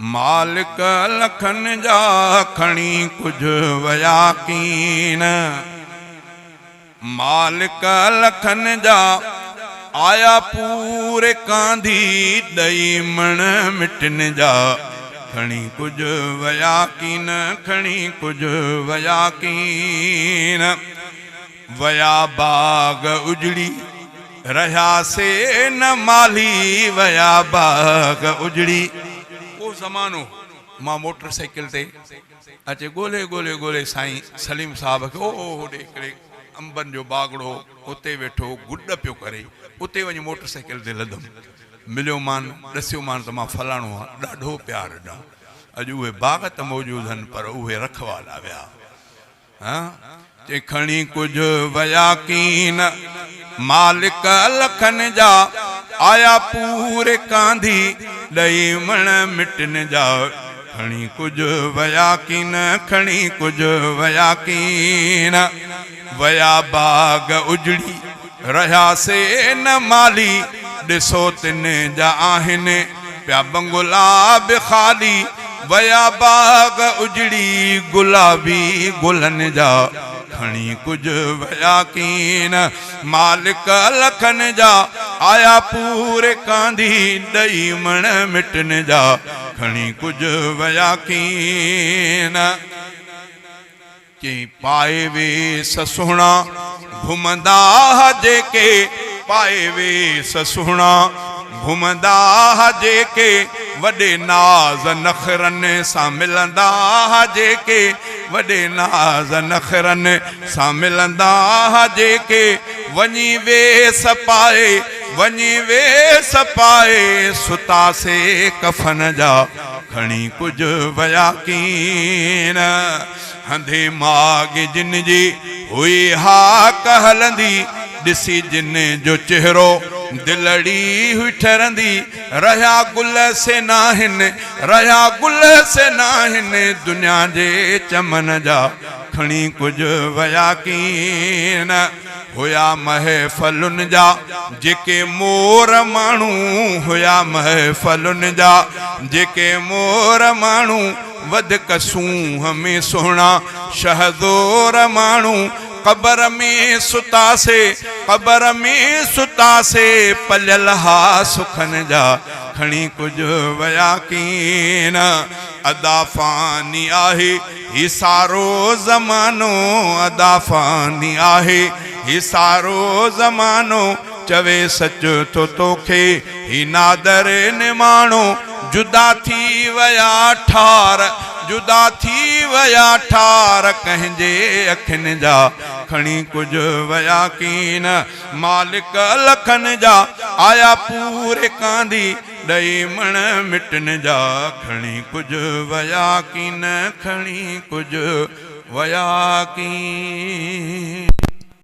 मालिक लखन जा खणी कुछ वया कीन। मालिक लखन जा आया पूरे कांधी दई मण मिटन जा खणी कुछ वया कीन। खणी कुछ वया कीन। वया बाग उजड़ी रहा से न माली। वया बाग उजड़ी वो ज़मानो मां मोटरसाइकिल ते अचे गोले गोले गोले साईं सलीम साहब के ओ हिकिड़े अंबन जो बागड़ो उते वेठो गुड पियो करे। उते वञी मोटरसाइकिल ते लधम मिलियो मान ॾसियो मान त मां फलाणो आहे ॾाढो प्यार ॾा। अॼु उहे बाग त मौजूद आहिनि पर उहे रखवाला विया। हाँ ते खणी कुछ वया कीन। मालिक लखन जा आया पूरे कांधी दई मण मिटन जा खणी कुछ वया कीन। खणी कुछ वया कीन। वया बाग उजड़ी रहा से न माली। ॾिसो तिन जा आहिनि पिया बंगला बि ख़ाली। वया बाग उजड़ी गुलाबी गुलन जा खणी कुछ वया कीन। मालिक लखन जा आया पूरे कांधी दई मण मिटन जा खणी कुछ वया कीन। चई पाए वे ससुणा घुमंदा जेके। पाए वे ससुणा घुमंदा जेके वॾे नाज़ नखरनि सां मिलंदा जेके। वॾे नाज़ नखरनि सां मिलंदा जेके। वञी वे सपाए वञी वे सपाए सुता से कफन जा खणी कुछ वया कीन। हंधे माग जिन जी हुई हा कहलंदी। ॾिसी जिन जो चेहरो दिलड़ी हुई ठरंदी। रहा गुल से नाहिन रहा गुल से नाहिन दुनिया जे चमन जा खणी कुछ वया कीन। हुया महफ़लुन जा जेके मोर माण्हू। हुया महफ़लुन जा जेके मोर माण्हू। वधक सूंह में सुहिणा शहदोर माण्हू। कबर में सुता से कबर में सुता से पलियल हा सुखन जा खणी कुछ वया कीन। अदा फानी आहे ही सारो ज़मानो। अदा फानी आहे ही सारो ज़मानो। चवे सच तो तोखे ही नादर निमाणो। जुदा थी वया ठार जुदा थी वया ठार कंहिंजे अखियुनि जा खणी कुछ वया कीन। मालिक लखन जा आया पूरे कांधी दई मण मिटन जा खणी कुछ वया कीन। खणी कुछ वया कीन।